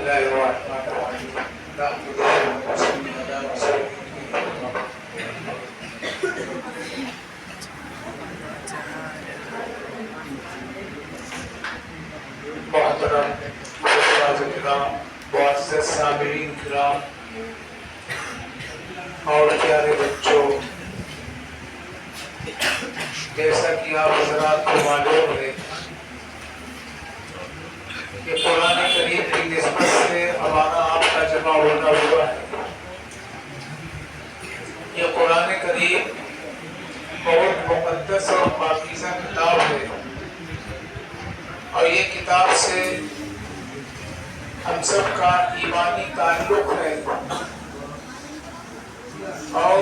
الله الرحمن الرحيم نحمده ونصلي على رسوله محترم حضرات کرام، معزز سامعین کرام اور پیارے بچوں، جیسا کہ آپ حضرات کو معلوم ہے کہ قرآن کریم کی نسبت سے ہمارا آپ کا جمع ہونا ہوا ہے۔ یہ قرآن کریم بہت مقدس اور پاکیزہ کتاب ہے، اور یہ کتاب سے ہم سب کا ایمانی تعلق ہے، اور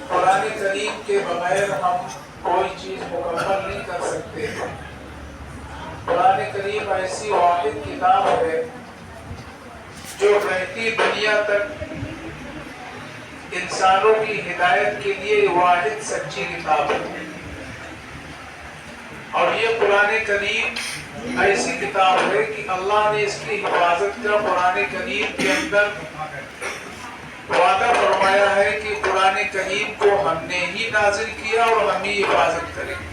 قرآن کریم کے بغیر ہم کوئی چیز مکمل نہیں کر سکتے۔ قرآن کریم ایسی واحد کتاب ہے جو رہتی دنیا تک انسانوں کی ہدایت کے لیے واحد سچی کتاب ہے۔ اور یہ قرآن کریم ایسی کتاب ہے کہ اللہ نے اس کی حفاظت کا قرآن کریم کے اندر وعدہ فرمایا ہے کہ قرآن کریم کو ہم نے ہی نازل کیا اور ہم ہی حفاظت کریں گے۔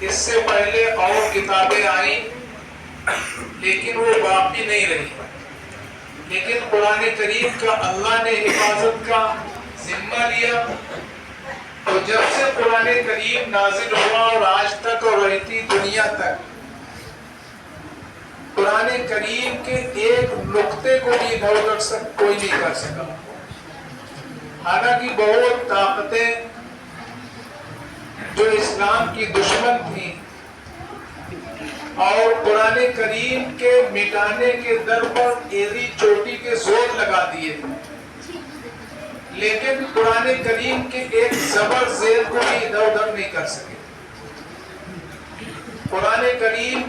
اس سے پہلے اور کتابیں آئیں لیکن وہ باقی نہیں رہی، لیکن قرآن کریم کا اللہ نے حفاظت کا ذمہ لیا، اور جب سے قرآن کریم نازل ہوا اور آج تک اور رہتی دنیا تک قرآن کریم کے ایک نقطے کو بھی ادھر ادھر کوئی نہیں کر سکا۔ حالانکہ بہت طاقتیں جو اسلام کی دشمن تھیں اور قرآن کریم کے مٹانے کے در پر ایڑی چوٹی کے زور لگا دیے، لیکن قرآن کریم کے ایک زبر زیر کو بھی ادھر ادھر نہیں کر سکے۔ قرآن کریم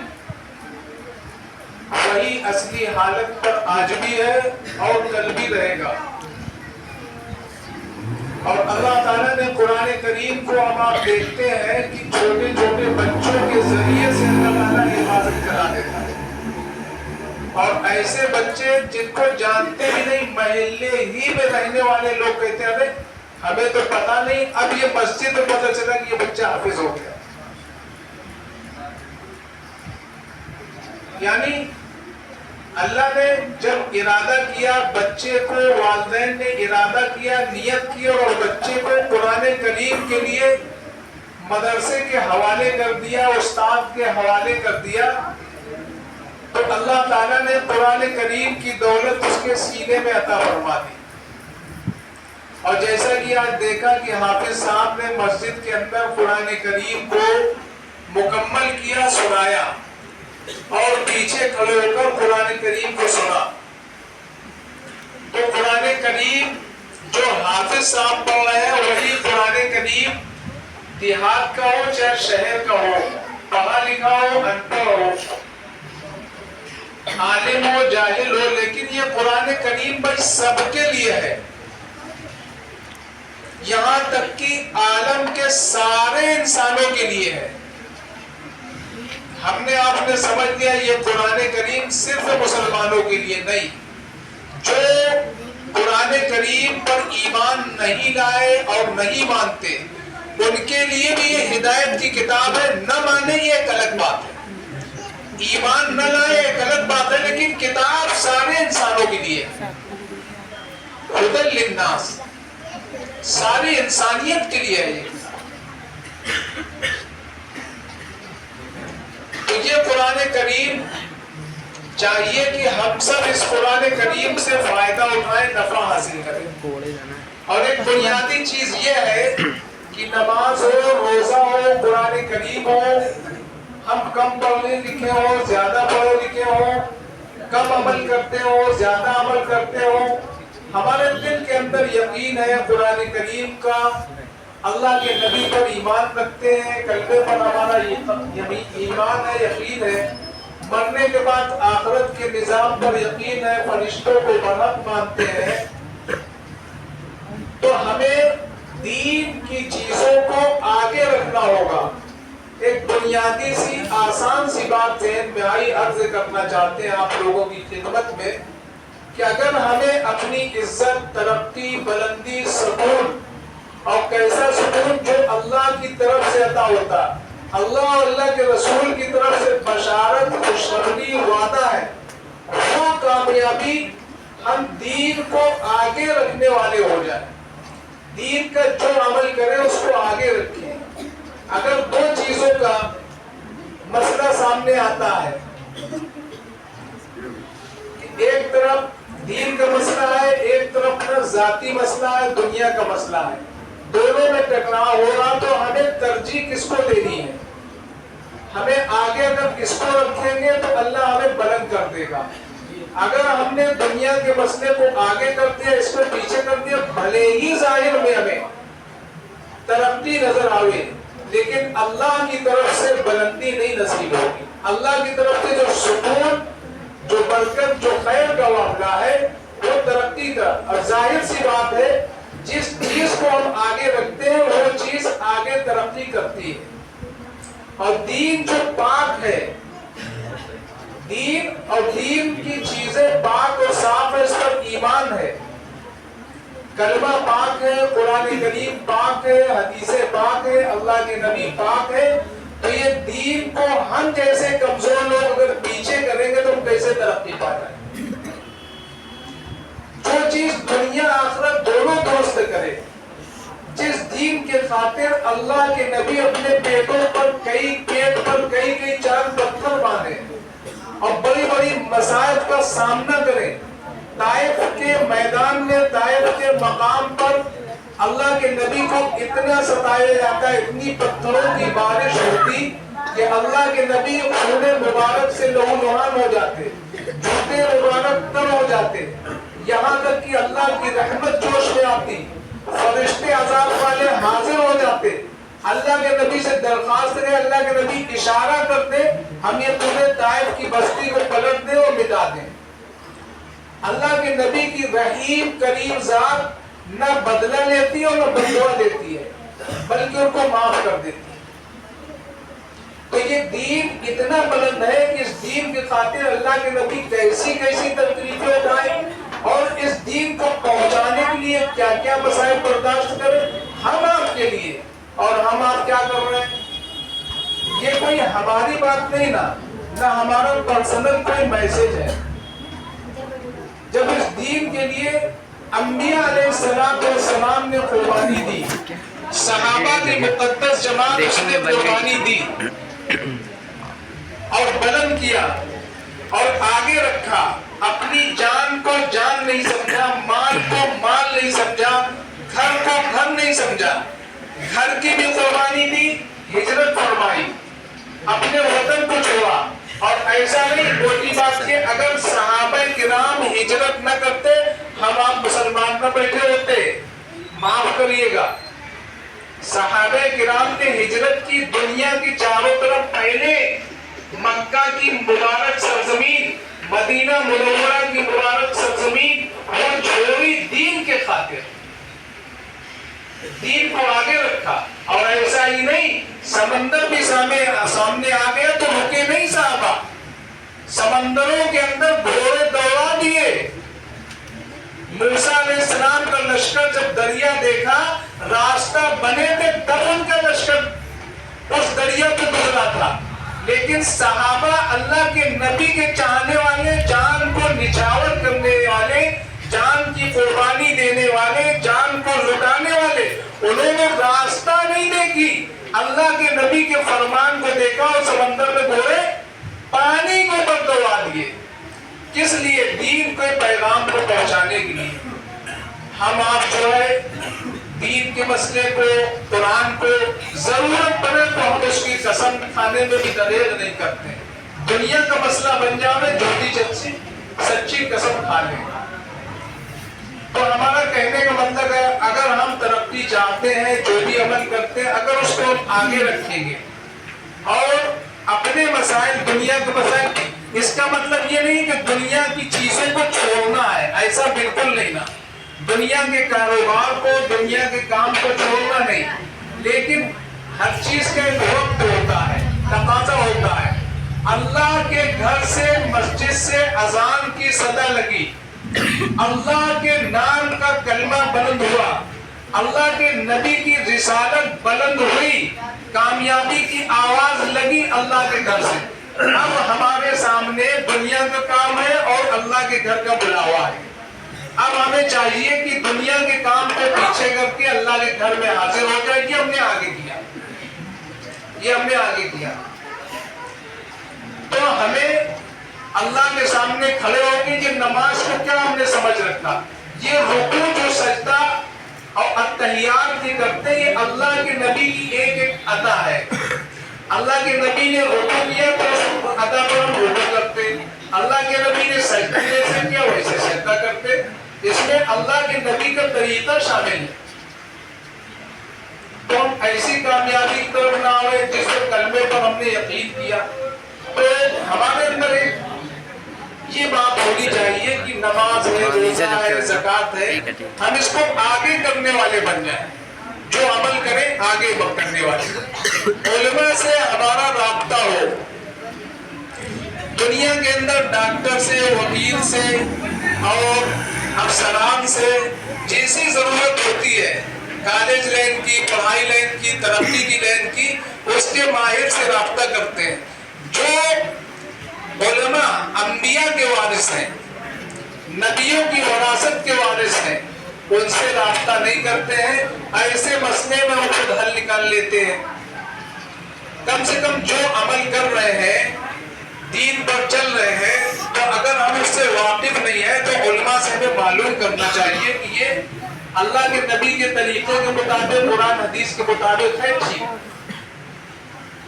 وہی اصلی حالت پر آج بھی ہے اور کل بھی رہے گا، اور اللہ تعالیٰ نے قرآن کریم کو ہم آپ دیکھتے ہیں کہ چھوٹے چھوٹے بچوں کے ذریعے سے اللہ تعالیٰ حفاظت کرا دیتا ہے، اور ایسے بچے جن کو جانتے بھی نہیں، محلے ہی میں رہنے والے لوگ کہتے ہیں ہمیں تو پتا نہیں، اب یہ مسجد میں پتہ چلا کہ یہ بچہ حافظ ہو گیا۔ یعنی اللہ نے جب ارادہ کیا، بچے کو والدین نے ارادہ کیا، نیت کی، اور بچے کو قرآن کریم کے لیے مدرسے کے حوالے کر دیا، استاد کے حوالے کر دیا، تو اللہ تعالیٰ نے قرآن کریم کی دولت اس کے سینے میں عطا فرما دی۔ اور جیسا کہ آج دیکھا کہ حافظ صاحب نے مسجد کے اندر قرآن کریم کو مکمل کیا، سنایا، اور پیچھے کھڑے ہو کر قرآن کریم کو سنا، تو قرآن کریم جو حافظ صاحب پڑھ رہے ہیں وہی قرآن کریم دیہات کا ہو چاہے شہر کا ہو، پڑھا لکھا ہو ان پڑھ ہو، عالم ہو جاہل ہو، لیکن یہ قرآن کریم بھائی سب کے لیے ہے، یہاں تک کہ عالم کے سارے انسانوں کے لیے ہے۔ ہم نے آپ نے سمجھ لیا یہ قرآن کریم صرف مسلمانوں کے لیے نہیں، جو قرآن کریم پر ایمان نہیں لائے اور نہیں مانتے ان کے لیے بھی یہ ہدایت کی کتاب ہے۔ نہ مانے یہ ایک الگ بات ہے، ایمان نہ لائے ایک الگ بات ہے، لیکن کتاب سارے انسانوں کے لیے ہے، ہدی للناس، ساری انسانیت کے لیے ہے یہ کتاب۔ تو یہ قرآن کریم چاہیے کہ ہم سب اس قرآن کریم سے فائدہ اٹھائیں، نفع حاصل کریں، اور ایک بنیادی چیز یہ ہے کہ نماز ہو، روزہ ہو، قرآن کریم ہو، ہم کم پڑھے لکھے ہو، زیادہ پڑھے لکھے ہو، کم عمل کرتے ہو، زیادہ عمل کرتے ہو، ہمارے دل کے اندر یقین ہے قرآن کریم کا، اللہ کے نبی پر ایمان رکھتے ہیں، کلمے پر ہمارا ایمان ہے، یقین ہے، مرنے کے بعد آخرت کے نظام پر یقین ہے، فرشتوں کو برحق مانتے ہیں، تو ہمیں دین کی چیزوں کو آگے رکھنا ہوگا، ایک بنیادی سی آسان سی بات ذہن میں آئی، عرض کرنا چاہتے ہیں آپ لوگوں کی خدمت میں کہ اگر ہمیں اپنی عزت، ترقی، بلندی، سکون، اور کیسا سکون جو اللہ کی طرف سے عطا ہوتا، اللہ اور اللہ کے رسول کی طرف سے بشارت، خوشخبری، وعدہ ہے، وہ کامیابی ہم دین کو آگے رکھنے والے ہو جائیں، دین کا جو عمل کریں اس کو آگے رکھیں۔ اگر دو چیزوں کا مسئلہ سامنے آتا ہے، ایک طرف دین کا مسئلہ ہے، ایک طرف اپنا ذاتی مسئلہ ہے، دنیا کا مسئلہ ہے، دونوں میں ٹکراؤ ہو رہا تو ہمیں ترجیح کس کو دینی ہے؟ ہمیں آگے اگر اس کو رکھیں گے تو اللہ ہمیں بلند کر دے گا، اگر ہم نے دنیا کے مسئلے کو آگے کر دیا، اس کو پیچھے کر دیا، بھلے ہی ظاہر میں ہمیں ترقی نظر آئے لیکن اللہ کی طرف سے بلندی نہیں نصیب ہوگی۔ اللہ کی طرف سے جو سکون، جو برکت، جو خیر کا معاملہ ہے وہ ترقی کا، اور ظاہر سی بات ہے جس چیز کو ہم آگے رکھتے ہیں وہ چیز آگے ترقی کرتی ہے۔ اور دین جو پاک ہے، دین اور دین کی چیزیں پاک اور صاف ہے، اس پر ایمان ہے، کلمہ پاک ہے، قرآن کریم پاک ہے، حدیثیں پاک ہے، اللہ کے نبی پاک ہے، تو یہ دین کو ہم جیسے کمزور لوگ اگر پیچھے کریں گے تو ہم کیسے ترقی پا جائیں؟ جو چیز دنیا آخرت دونوں درست کرے، جس دین کے خاطر اللہ کے نبی اپنے پیٹوں پر کئی چاند پتھر باندھے اور بڑی بڑی مصائب کا سامنا کریں، طائف کے میدان میں، طائف کے مقام پر اللہ کے نبی کو اتنا ستایا جاتا ہے، اتنی پتھروں کی بارش ہوتی کہ اللہ کے نبی خون مبارک سے لہو لہان ہو جاتے، جوتے مبارک تر ہو جاتے، یہاں تک کہ اللہ کی رحمت جوش میں آتی، فرشتے عذاب والے حاضر ہو جاتے، اللہ کے نبی سے درخواست کرے، اللہ کے نبی اشارہ کرتے ہم یہ پورے طائف کی بستی کو پلٹ دیں اور مٹا دیں۔ اللہ کے نبی کی رحیم کریم ذات نہ بدلہ لیتی ہے اور نہ بددعا دیتی ہے، بلکہ ان کو معاف کر دیتی ہے۔ تو یہ دین اتنا بلند ہے کہ اس دین کی خاطر اللہ کے نبی کیسی تکلیفیں اٹھائیں اور اس دین کو پہنچانے کے لیے کیا کیا مسائل برداشت کریں، ہم آپ کے لیے، اور ہم آپ کیا کر رہے ہیں؟ یہ کوئی ہماری بات نہیں، نہ ہمارا پرسنل کوئی میسج ہے۔ جب اس دین کے لیے انبیاء علیہ السلام نے قربانی دی، صحابہ کی مقدس جماعت اس نے قربانی دی اور بلند کیا اور آگے رکھا، اپنی جان کو جان نہیں سمجھا، مال کو مال نہیں سمجھا، گھر کو گھر نہیں سمجھا، گھر کی بھی قربانی دی، ہجرت فرمائی، اپنے وطن کو چھوڑا۔ اور ایسا نہیں، وہی بات کہ اگر صحابہ کرام ہجرت نہ کرتے ہم آپ مسلمان نہ بیٹھے ہوتے، معاف کریے گا، صحابہ کرام نے ہجرت کی، دنیا کی چاروں طرف پہلے مکہ کی مبارک سرزمین، مدینہ منورہ کی مبارک سرزمین وہ چھوڑی دین کے خاطر، دین کو آگے رکھا۔ اور ایسا ہی نہیں، سمندر بھی سامنے آ گیا تو رکے نہیں صحابہ، سمندروں کے اندر گھوڑے دوڑا دیے۔ موسیٰ علیہ السلام کا لشکر جب دریا دیکھا، راستہ بنے تھے تب ان کا لشکر اس دریا کو گزرا تھا، لیکن صحابہ اللہ کے نبی کے چاہنے والے، جان کو نچھاور کرنے والے، جان کی قربانی دینے والے، جان کو لٹانے والے، انہوں نے راستہ نہیں دیکھی، اللہ کے نبی کے فرمان کو دیکھا اور سمندر میں گھوڑے پانی کو پر دوڑا دیے۔ کس لیے؟ دین کے پیغام کو پہنچانے کے لیے۔ ہم آپ جو ہے دین کے مسئلے کو، قرآن کو ضرورت پڑے تو ہم اس کی قسم کھانے میں بھی دریغ نہیں کرتے، دنیا کا مسئلہ بن جاوے جھوٹی سچی قسم کھا لیں۔ تو ہمارا کہنے کا مطلب ہے اگر ہم ترقی چاہتے ہیں، جو بھی عمل کرتے ہیں، اگر اس کو ہم آگے رکھیں گے اور اپنے مسائل، دنیا کے مسائل، اس کا مطلب یہ نہیں کہ دنیا کی چیزوں کو چھوڑنا ہے، ایسا بالکل نہیں نا، دنیا کے کاروبار کو، دنیا کے کام کو چھوڑنا نہیں، لیکن ہر چیز کا ایک وقت ہوتا ہے، تقاضا ہوتا ہے. اللہ کے گھر سے مسجد سے اذان کی صدا لگی، اللہ کے نام کا کلمہ بلند ہوا، اللہ کے نبی کی رسالت بلند ہوئی، کامیابی کی آواز لگی اللہ کے گھر سے. اب ہمارے سامنے دنیا کا کام ہے اور اللہ کے گھر کا بلاوا ہے. اب ہمیں چاہیے کہ دنیا کے کام کو پیچھے کر کے اللہ کے گھر میں حاضر ہو جائے. یہ ہم نے آگے کیا، یہ ہم نے آگے کیا. تو ہمیں اللہ کے سامنے کھڑے ہو کے یہ نماز کو کیا ہم نے سمجھ رکھا، یہ رکوع جو سجدہ اور اتحیات کی کرتے ہیں، یہ اللہ کے نبی کی ایک ایک ادا ہے. اللہ کے نبی نے رکوع کیا تو اس ادا پر ہم رکوع کرتے، اللہ کے نبی نے سجدہ جیسے کیا ویسے سجدہ کرتے. اس میں اللہ کے نبی کا طریقہ شامل ہے. تو ہم ایسی کامیابی کی طرف نہ ہوئے جس کے کلمے پر ہم نے یقین کیا. تو ہمارے اندر یہ بات ہونی چاہیے کہ نماز ہے، روزہ ہے، زکوٰۃ ہے، ہم اس کو آگے کرنے والے بن جائیں، جو عمل کریں آگے کرنے والے. علماء سے ہمارا رابطہ ہو. دنیا کے اندر ڈاکٹر سے، وکیل سے اور افسران سے جیسی ضرورت ہوتی ہے، کالج لائن کی، پڑھائی لائن کی، ترقی کی لائن کی، اس کے ماہر سے رابطہ کرتے ہیں. جو علماء انبیاء کے وارث ہیں، نبیوں کی وراثت کے وارث ہیں، ان سے رابطہ نہیں کرتے ہیں. ایسے مسئلے میں وہ خود حل نکال لیتے ہیں. کم سے کم جو عمل کر رہے ہیں، دین پر چل رہے ہیں، تو اگر ہم اس سے واقف نہیں ہیں تو علماء سے ہمیں معلوم کرنا چاہیے کہ یہ اللہ کے نبی کے طریقے کے مطابق، قرآن حدیث کے مطابق ہے ٹھیک،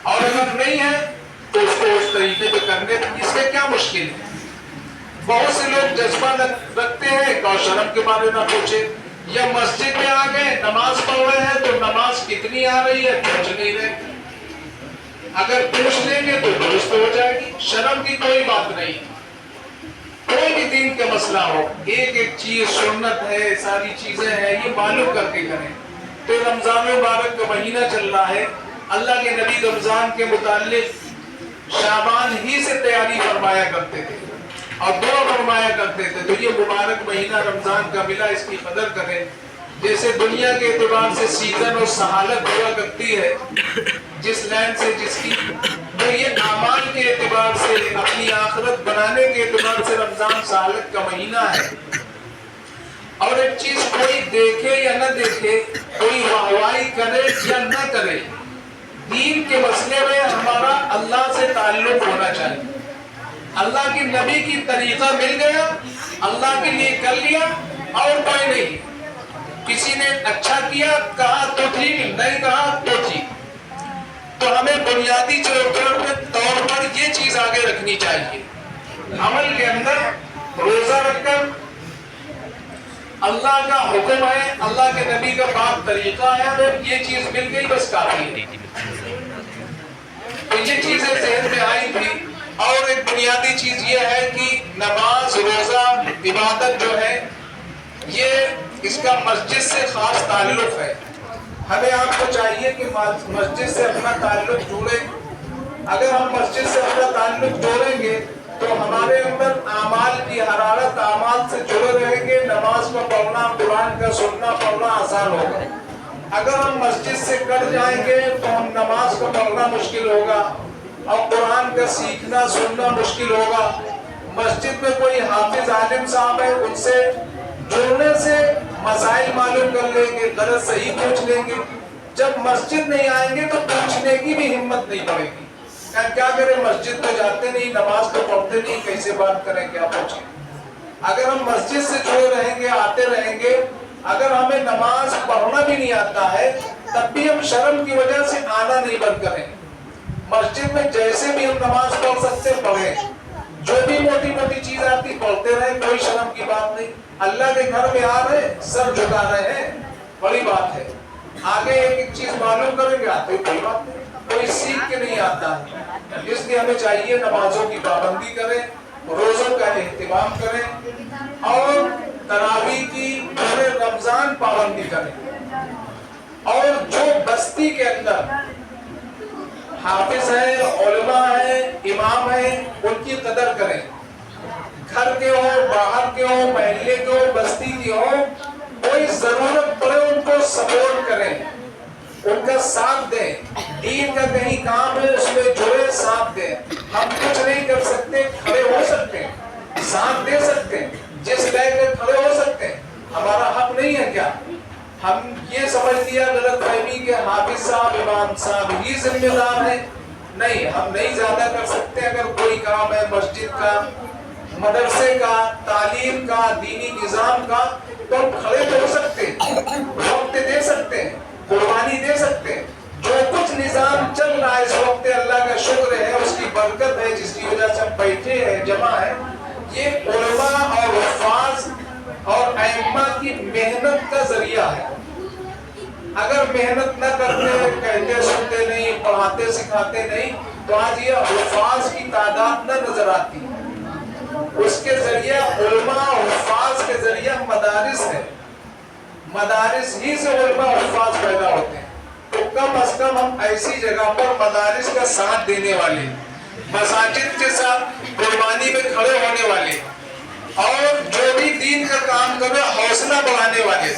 اور اگر نہیں ہے تو اس کو اس طریقے پہ کرنے. اس میں کیا مشکل ہے؟ بہت سے لوگ جذبہ رکھتے ہیں کہ شرم کے بارے میں پوچھے، یا مسجد میں آ گئے نماز پڑھ رہے ہیں تو نماز کتنی آ رہی ہے پوچھ نہیں رہے. اگر پوچھ لیں گے تو درست ہو جائے گی. شرم کی کوئی بات نہیں. کوئی بھی دین کا مسئلہ ہو، ایک ایک چیز سنت ہے، ساری چیزیں ہیں، یہ معلوم کر کے کریں. تو رمضان مبارک کا مہینہ چل رہا ہے. اللہ کے نبی رمضان کے متعلق شعبان ہی سے تیاری فرمایا کرتے تھے اور دعا فرمایا کرتے تھے. تو یہ مبارک مہینہ رمضان کا ملا، اس کی قدر کریں. جیسے دنیا کے اعتبار سے سیزن اور سہالت ہوا کرتی ہے جس لائن سے جس کی، تو یہ اعمال کے اعتبار سے، اپنی آخرت بنانے کے اعتبار سے رمضان سہالت کا مہینہ ہے. اور ایک چیز کوئی دیکھے یا نہ دیکھے، کوئی واہوائی کرے یا نہ کرے، دین کے مسئلے میں ہمارا اللہ سے تعلق ہونا چاہیے. اللہ کی نبی کی طریقہ مل گیا، اللہ کے لیے کر لیا اور کوئی نہیں. کسی نے اچھا کیا کہا تو ٹھیک، نہیں کہا تو ٹھیک. تو ہمیں بنیادی طور پر یہ چیز آگے رکھنی چاہیے. عمل کے اندر روزہ رکھ کر اللہ کا حکم ہے، اللہ کے نبی کا بات طریقہ ہے، اگر یہ چیز مل گئی بس کافی ہے. تو یہ چیزیں ذہن میں آئی تھی. اور ایک بنیادی چیز یہ ہے کہ نماز، روزہ، عبادت جو ہے یہ اس کا مسجد سے خاص تعلق ہے. ہمیں آپ کو چاہیے کہ مسجد سے اپنا تعلق جوڑیں. اگر ہم مسجد سے اپنا تعلق جوڑیں گے تو ہمارے اندر اعمال کی حرارت، اعمال سے جڑے رہیں گے. نماز کا پڑھنا، قرآن کا سننا پڑھنا آسان ہوگا. اگر ہم مسجد سے کٹ جائیں گے تو ہم نماز کا پڑھنا مشکل ہوگا اور قرآن کا سیکھنا سننا مشکل ہوگا. مسجد میں کوئی حافظ عالم صاحب ہے، ان سے جڑنے سے مسائل معلوم کر لیں گے، غلط صحیح پوچھ لیں گے. جب مسجد نہیں آئیں گے تو پوچھنے کی بھی ہمت نہیں پڑے گی. کیا کریں، مسجد تو جاتے نہیں، نماز تو پڑھتے نہیں، کیسے بات کریں، کیا پوچھیں. اگر ہم مسجد سے جڑے رہیں گے، آتے رہیں گے، اگر ہمیں نماز پڑھنا بھی نہیں آتا ہے تب بھی ہم شرم کی وجہ سے آنا نہیں بند کریں. مسجد میں جیسے بھی ہم نماز پڑھ سکتے پڑھیں، جو بھی موٹی موٹی چیز آتی پڑھتے رہیں، کوئی شرم کی بات نہیں. اللہ کے گھر میں آ رہے، سر جھکا رہے ہیں، بڑی بات ہے. آگے ایک ایک چیز معلوم کریں گے، آتے کوئی بات نہیں. کوئی سیکھ کے نہیں آتا ہے. اس لیے ہمیں چاہیے نمازوں کی پابندی کریں، روزوں کا اہتمام کریں اور تراویح کی پورے رمضان پابندی کریں. اور جو بستی کے اندر حافظ ہیں، علماء ہیں، امام ہیں، ان کی قدر کریں. گھر کے ہو، باہر کے ہو، محلے کے ہو، بستی کے ہو، کوئی ضرورت پڑے ان کو سپورٹ کریں، ان کا ساتھ دیں. دین کا کہیں کام ہے اس میں جڑے، ساتھ دیں. ہم کچھ نہیں کر سکتے، کھڑے ہو سکتے ہیں، ساتھ دے سکتے ہیں، جس لے کے کھڑے ہو سکتے ہیں. ہمارا حق نہیں ہے کیا؟ ہم یہ سمجھ لیا غلط فہمی کہ حافظ صاحب، امام صاحب ہی ذمہ دار ہیں. نہیں، ہم نہیں زیادہ کر سکتے. اگر کوئی کام ہے مسجد کا، مدرسے کا، تعلیم کا، دینی نظام کا، تو ہم کھڑے تو ہو سکتے ہیں، وقت دے سکتے ہیں، قربانی دے سکتے ہیں. جو کچھ نظام چل رہا ہے اس وقت، اللہ کا شکر ہے، اس کی برکت ہے، جس کی وجہ سے ہم بیٹھے ہیں، جمع ہیں. یہ علماء اور حفاظ اور ائمہ کی محنت کا ذریعہ ہے. اگر محنت نہ کرتے، کہتے سنتے نہیں، پڑھاتے سکھاتے نہیں، تو آج یہ حفاظ کی تعداد نہ نظر آتی. اس کے ذریعہ علماء اور حفاظ کے ذریعہ مدارس ہے، مدارس ہی سے علماء اور حفاظ پیدا ہوتے ہیں. تو کم از کم ہم ایسی جگہ پر مدارس کا ساتھ دینے والے، مساجد کے ساتھ قربانی میں کھڑے ہونے والے، اور جو بھی دین کا کام کر رہے حوصلہ بڑھانے والے.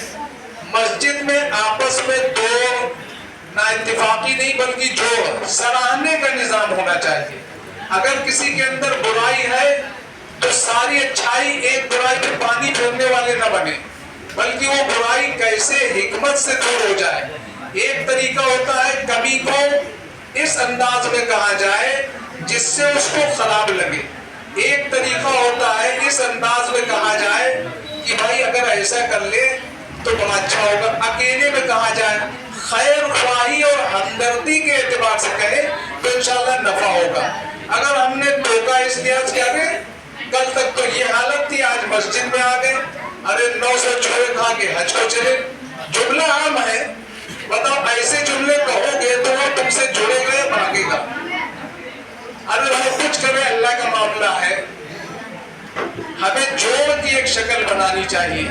مسجد میں آپس میں دو نا اتفاقی نہیں بلکہ جو سراہنے کا نظام ہونا چاہیے. اگر کسی کے اندر برائی ہے تو ساری اچھائی ایک برائی میں پانی پھیرنے والے نہ بنے، بلکہ وہ برائی کیسے حکمت سے دور ہو جائے. ایک طریقہ ہوتا ہے کمی کو اس انداز میں کہا جائے جس سے اس کو خراب لگے. ایک طریقہ ہوتا ہے اس انداز میں کہا جائے کہ بھائی اگر ایسا کر لے تو بڑا اچھا ہوگا. اکیلے میں کہا جائے، خیر خواہی اور ہمدردی کے اعتبار سے کہے تو انشاءاللہ نفع ہوگا. اگر ہم نے دھوکہ اس لحاظ کیا کہ کل تک تو یہ حالت تھی، آج مسجد میں آ گئے، ارے 900 چوہے کھا کے حج کو چلے. جملہ عام ہے، بتاؤ ایسے جملے کہو گے تو وہ تم سے جڑے گئے بھاگے گا. ارے وہ کچھ کرے، اللہ کا معاملہ ہے. ہمیں جوڑ کی ایک شکل بنانی چاہیے.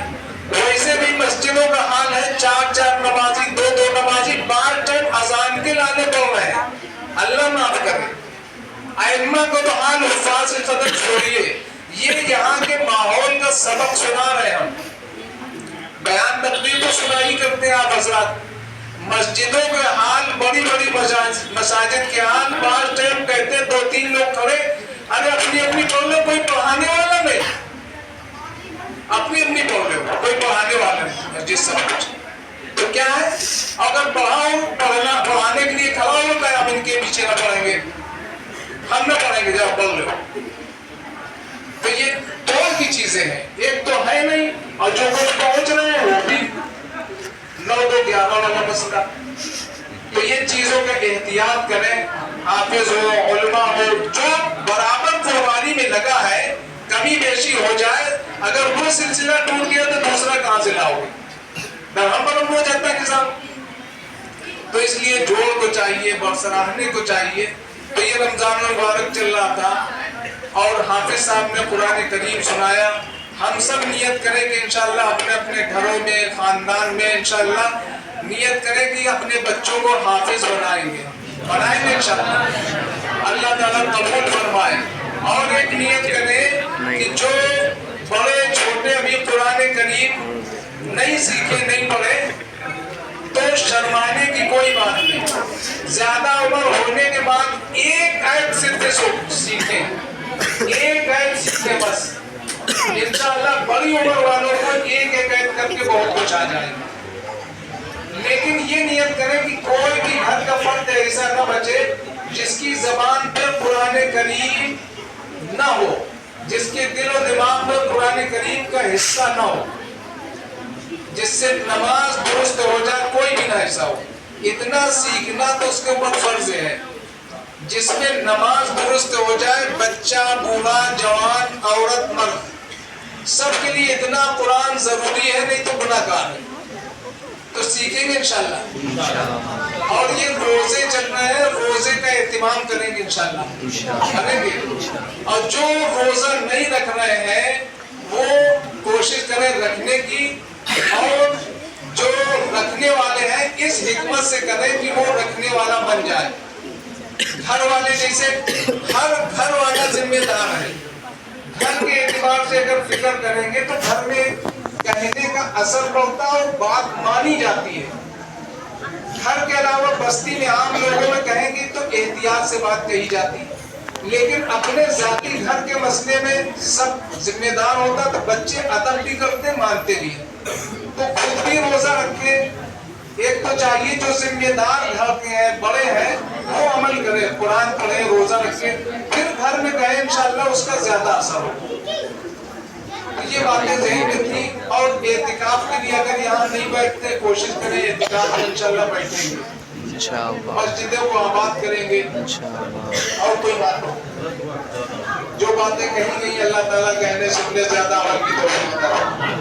ویسے بھی مسجدوں کا حال ہے، 4 نمازی، 2 نمازی بار ٹائم اذان کے لانے پڑ رہے ہیں. اللہ معاف کرے. ائمہ کو تو حال حفاظ کی قدر چھوڑیے، یہ یہاں کے ماحول کا سبق سنا رہے. ہم بیان تقریر تو سنا ہی کرتے ہیں آپ حضرات. مسجدوں کے حال، بڑی بڑی مساجد کے حال، 5 ٹائم کہتے 2-3 لوگ کھڑے، ارے اپنی اپنی پڑھ لو، کوئی پڑھانے والا نہیں. اپنی اپنی پڑھ لو، کوئی پڑھانے والا نہیں. مسجد سب کچھ تو کیا ہے؟ اگر پڑھانے کے لیے کھڑا ہوتا ہے، ہم ان کے پیچھے نہ پڑھیں گے، ہم نہ پڑھیں گے، جب پڑھ لو. تو یہ دو کی چیزیں ہیں، ایک تو ہے نہیں، اور جو کچھ پہنچ رہے ہیں وہ بھی 9-2-11 والا مسئلہ. تو یہ چیزوں کا احتیاط کریں. حافظ ہو، علماء ہو، جو برابر قربانی میں لگا ہے، کمی بیشی ہو جائے، اگر وہ سلسلہ ٹوٹ گیا تو دوسرا کہاں سے لاؤ گے؟ درہم برہم ہو جاتا ہے نظام. تو اس لیے جوڑ کو چاہیے، برسراہنے کو چاہیے. تو یہ رمضان المبارک چل رہا تھا اور حافظ صاحب نے قرآن کریم سنایا. ہم سب نیت کریں کہ انشاءاللہ اپنے اپنے گھروں میں، خاندان میں انشاءاللہ نیت کریں کہ اپنے بچوں کو حافظ بنائیں گے انشاءاللہ. اللہ تعالیٰ قبول فرمائے. اور ایک نیت کریں کہ جو بڑے چھوٹے ابھی قرآن کریم نہیں سیکھے، نہیں پڑھے، تو شرمانے کی کوئی بات نہیں. زیادہ عمر ہونے کے بعد ایک آیت صرف سیکھیں، ایک آیت سیکھیں بس. انشاءاللہ بڑی عمر والوں کو ایک آیت کر کے بہت کچھ آ جائے گا. لیکن یہ نیت کریں کہ کوئی بھی گھر کا فرد ایسا نہ بچے جس کی زبان پر قرآن کریم نہ ہو، جس کے دل و دماغ میں قرآن کریم کا حصہ نہ ہو، جس سے نماز درست ہو جائے، کوئی بھی نہ ایسا ہو. اتنا سیکھنا تو اس کے اوپر فرض ہے. جس میں نماز درست ہو جائے، بچہ، بوڑھا، جوان، عورت، مرد، سب کے لیے اتنا قرآن ضروری ہے، نہیں تو گناہ گار ہے. تو سیکھیں گے انشاءاللہ. اور یہ روزے چل رہے ہیں، روزے کا اہتمام کریں گے انشاءاللہ، کریں گے. اور جو روزہ نہیں رکھ رہے ہیں وہ کوشش کریں رکھنے کی، اور جو رکھنے والے ہیں اس حکمت سے کریں کہ وہ رکھنے والا بن جائے. گھر والے جیسے ہر گھر والا ذمہ دار ہے. گھر کے اعتبار سے اگر فکر کریں گے تو گھر میں کہنے کا اثر پڑتا ہے اور بات مانی جاتی ہے. گھر کے علاوہ بستی میں عام لوگوں میں کہیں گے تو احتیاط سے بات کہی جاتی ہے. لیکن اپنے ذاتی گھر کے مسئلے میں سب ذمہ دار ہوتا تو بچے ادب بھی کرتے مانتے بھی. تو خود بھی روزہ رکھے. ایک تو چاہیے جو ذمہ دار گھر کے ہیں بڑے ہیں وہ عمل کرے, قرآن پڑھے, روزہ رکھے, پھر گھر میں کہیں انشاءاللہ اس کا زیادہ اثر ہو. یہ باتیں ذہن میں تھی. اور اعتکاف کے لیے اگر یہاں نہیں بیٹھتے کوشش کریں اعتکاف میں انشاءاللہ بیٹھیں گے, مسجدوں کو آباد کریں گے. اور کوئی بات ہو جو باتیں کہی گئی اللہ تعالیٰ کہنے سننے زیادہ عمل کی توفیق عطا فرمائے.